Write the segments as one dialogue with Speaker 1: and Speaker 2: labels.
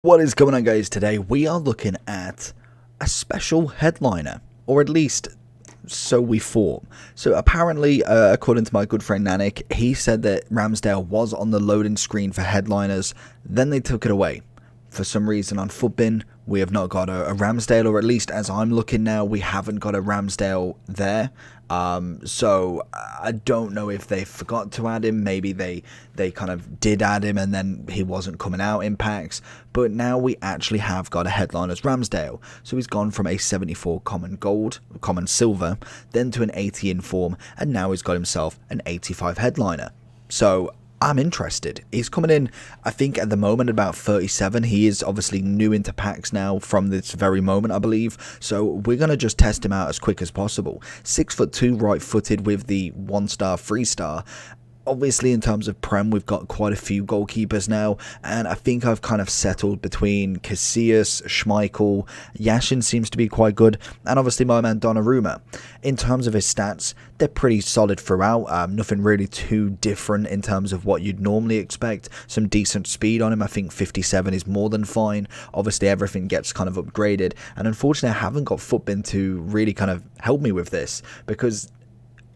Speaker 1: What is going on, guys? Today we are looking at a special headliner, or at least so we thought. So apparently, according to my good friend Nanik, he said that Ramsdale was on the loading screen for headliners, then they took it away. For some reason on Futbin, we have not got a Ramsdale, or at least as I'm looking now, we haven't got a Ramsdale there. So I don't know if they forgot to add him. Maybe they kind of did add him and then he wasn't coming out in packs. But now we actually have got a headline as Ramsdale. So he's gone from a 74 common gold, common silver, then to an 80 inform, and now he's got himself an 85 headliner. So I'm interested. He's coming in, I think at the moment, about 37. He is obviously new into packs now from this very moment, I believe. So we're going to just test him out as quick as possible. 6'2", right-footed with the 1-star, 3-star. Obviously, in terms of Prem, we've got quite a few goalkeepers now, and I think I've kind of settled between Casillas, Schmeichel, Yashin seems to be quite good, and obviously my man Donnarumma. In terms of his stats, they're pretty solid throughout, nothing really too different in terms of what you'd normally expect. Some decent speed on him, I think 57 is more than fine. Obviously everything gets kind of upgraded, and unfortunately I haven't got Futbin to really kind of help me with this, because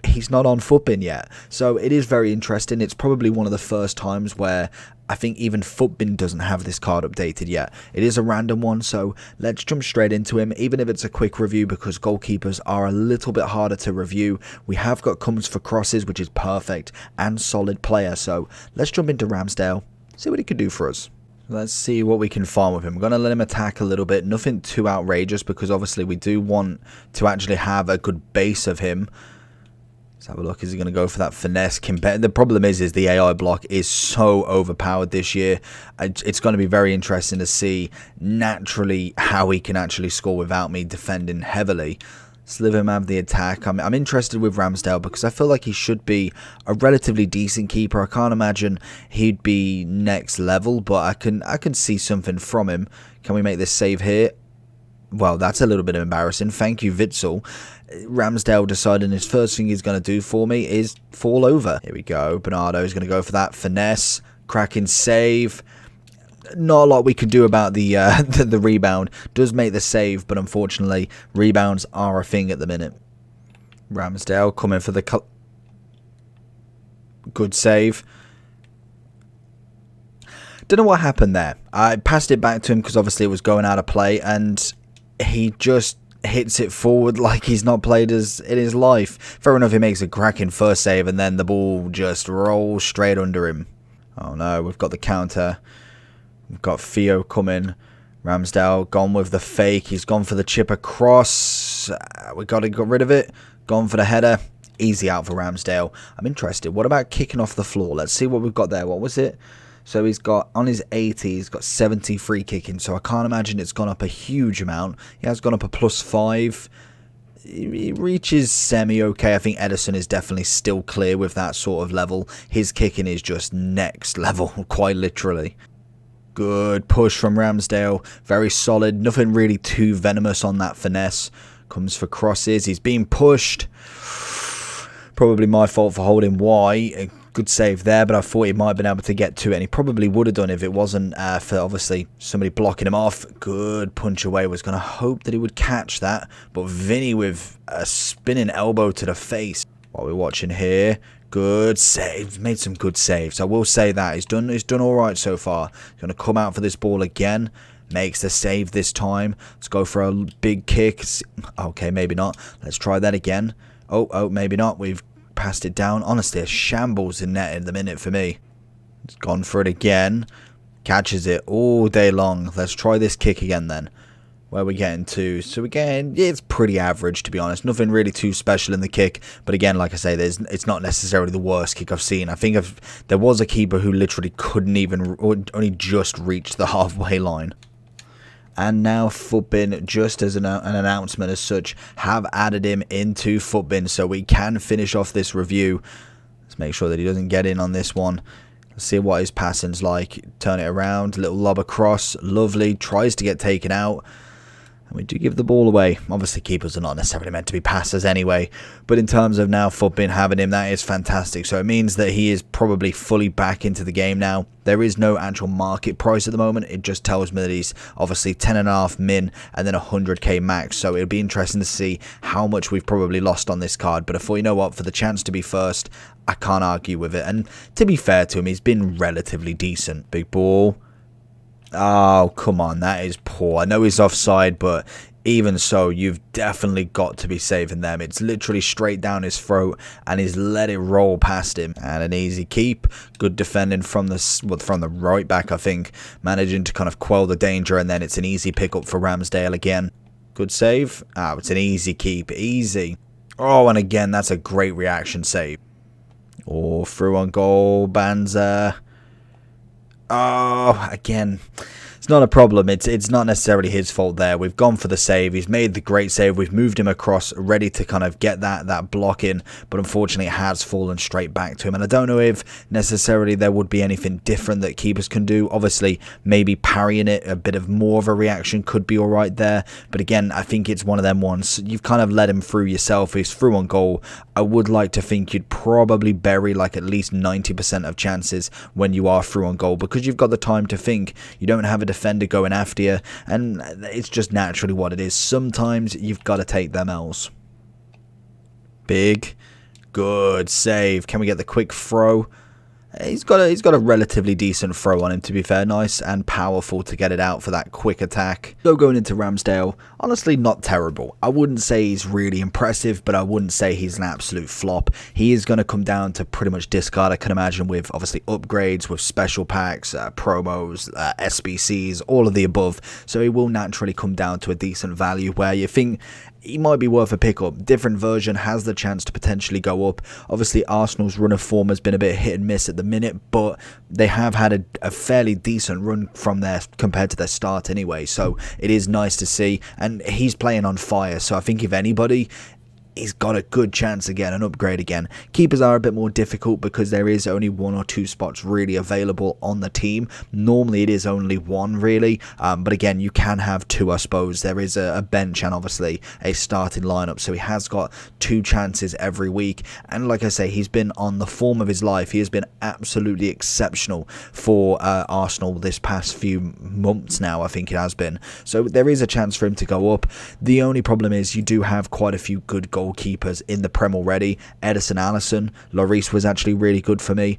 Speaker 1: he's not on Futbin yet. So it is very interesting. It's probably one of the first times where I think even Futbin doesn't have this card updated yet. It is a random one, so let's jump straight into him, even if it's a quick review, because goalkeepers are a little bit harder to review. We have got comes for crosses, which is perfect, and solid player. So let's jump into Ramsdale, see what he can do for us. Let's see what we can farm with him. I'm going to let him attack a little bit. Nothing too outrageous, because obviously we do want to actually have a good base of him. Let's have a look. Is he going to go for that finesse? The problem is the AI block is so overpowered this year. It's going to be very interesting to see naturally how he can actually score without me defending heavily. Let's let him have the attack. I'm interested with Ramsdale because I feel like he should be a relatively decent keeper. I can't imagine he'd be next level, but I can see something from him. Can we make this save here? Well, that's a little bit embarrassing. Thank you, Witsel. Ramsdale deciding his first thing he's going to do for me is fall over. Here we go. Bernardo is going to go for that finesse. Cracking save. Not a lot we can do about the the rebound. Does make the save, but unfortunately, rebounds are a thing at the minute. Ramsdale coming for the good save. Don't know what happened there. I passed it back to him because obviously it was going out of play, and he just hits it forward like he's not played as in his life. Fair enough, he makes a cracking first save, and then the ball just rolls straight under him. Oh no, we've got the counter. We've got Theo coming. Ramsdale gone with the fake. He's gone for the chip across. We got to get rid of it. Gone for the header. Easy out for Ramsdale. I'm interested. What about kicking off the floor? Let's see what we've got there. What was it? So he's got, on his 80, he's got 70 free kicking. So I can't imagine it's gone up a huge amount. He has gone up a +5. He reaches semi-okay. I think Edison is definitely still clear with that sort of level. His kicking is just next level, quite literally. Good push from Ramsdale. Very solid. Nothing really too venomous on that finesse. Comes for crosses. He's being pushed. Probably my fault for holding Y. Good save there, but I thought he might have been able to get to it, and he probably would have done if it wasn't for obviously somebody blocking him off. Good punch away. Was going to hope that he would catch that, but Vinny with a spinning elbow to the face. What we're watching here, good save. Made some good saves. I will say that he's done all right so far. He's going to come out for this ball again. Makes the save this time. Let's go for a big kick. Okay, maybe not. Let's try that again. Oh, maybe not. We've passed it down. Honestly, a shambles in net in the minute for me. It's gone for it again. Catches it all day long. Let's try this kick again then. Where are we getting to? So again, it's pretty average, to be honest. Nothing really too special in the kick. But again, like I say, it's not necessarily the worst kick I've seen. I think there was a keeper who literally couldn't even, or only just reached the halfway line. And now Futbin, just as an announcement as such, have added him into Futbin, so we can finish off this review. Let's make sure that he doesn't get in on this one. Let's see what his passing's like. Turn it around, little lob across, lovely. Tries to get taken out. And we do give the ball away. Obviously, keepers are not necessarily meant to be passers anyway. But in terms of now Footbin having him, that is fantastic. So it means that he is probably fully back into the game now. There is no actual market price at the moment. It just tells me that he's obviously 10.5 min and then 100k max. So it'll be interesting to see how much we've probably lost on this card. But I thought, you know what, for the chance to be first, I can't argue with it. And to be fair to him, he's been relatively decent. Big ball. Oh, come on, that is poor. I know he's offside, but even so, you've definitely got to be saving them. It's literally straight down his throat, and he's let it roll past him. And an easy keep. Good defending from the right back, I think. Managing to kind of quell the danger, and then it's an easy pickup for Ramsdale again. Good save. Oh, it's an easy keep. Easy. Oh, and again, that's a great reaction save. Oh, through on goal. Banza. Oh, again, it's not a problem. It's not necessarily his fault there. We've gone for the save. He's made the great save. We've moved him across, ready to kind of get that block in. But unfortunately, it has fallen straight back to him. And I don't know if necessarily there would be anything different that keepers can do. Obviously, maybe parrying it, a bit of more of a reaction could be all right there. But again, I think it's one of them ones. You've kind of let him through yourself. He's through on goal. I would like to think you'd probably bury like at least 90% of chances when you are through on goal, because you've got the time to think. You don't have a defender going after you, and it's just naturally what it is. Sometimes you've got to take them L's. Big, good save. Can we get the quick throw? He's got a relatively decent throw on him, to be fair. Nice and powerful to get it out for that quick attack. So going into Ramsdale, honestly not terrible. I wouldn't say he's really impressive, but I wouldn't say he's an absolute flop. He is going to come down to pretty much discard, I can imagine, with obviously upgrades, with special packs, promos, SBCs, all of the above. So he will naturally come down to a decent value where you think he might be worth a pickup. Different version has the chance to potentially go up. Obviously, Arsenal's run of form has been a bit hit and miss at the minute, but they have had a fairly decent run from there compared to their start anyway. So it is nice to see, and he's playing on fire. So I think if anybody, he's got a good chance to get an upgrade again. Keepers are a bit more difficult because there is only 1 or 2 spots really available on the team. Normally it is only 1 really, but again, you can have 2, I suppose. There is a bench and obviously a starting lineup, so he has got 2 chances every week. And like I say, he's been on the form of his life. He has been absolutely exceptional for Arsenal this past few months now, I think it has been. So there is a chance for him to go up. The only problem is you do have quite a few good goalkeepers in the Prem already. Ederson, Alisson, Lloris was actually really good for me.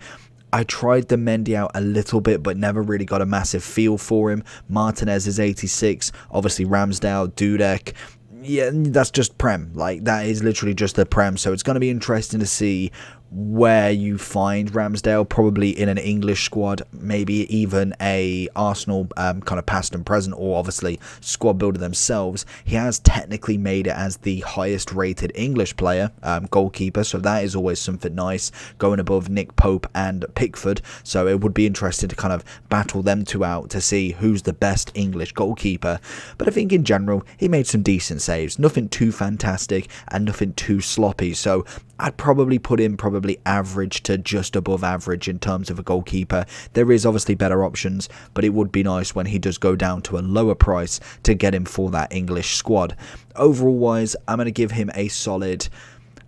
Speaker 1: I tried the Mendy out a little bit, but never really got a massive feel for him. Martinez is 86. Obviously, Ramsdale, Dudek. Yeah, that's just Prem. Like, that is literally just the Prem. So it's going to be interesting to see where you find Ramsdale, probably in an English squad, maybe even a Arsenal kind of past and present, or obviously squad builder themselves. He has technically made it as the highest rated English player, goalkeeper, so that is always something nice, going above Nick Pope and Pickford. So it would be interesting to kind of battle them 2 out to see who's the best English goalkeeper. But I think in general, he made some decent saves, nothing too fantastic and nothing too sloppy. So I'd probably put him average to just above average in terms of a goalkeeper. There is obviously better options, but it would be nice when he does go down to a lower price to get him for that English squad. Overall wise, I'm going to give him a solid,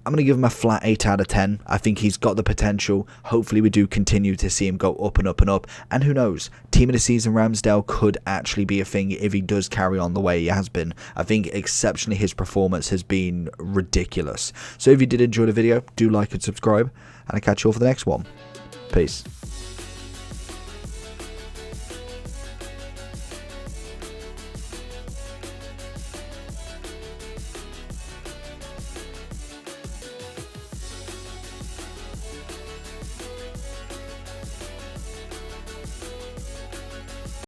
Speaker 1: I'm going to give him a flat 8 out of 10. I think he's got the potential. Hopefully we do continue to see him go up and up and up. And who knows, team of the season Ramsdale could actually be a thing if he does carry on the way he has been. I think exceptionally his performance has been ridiculous. So if you did enjoy the video, do like and subscribe. And I'll catch you all for the next one. Peace.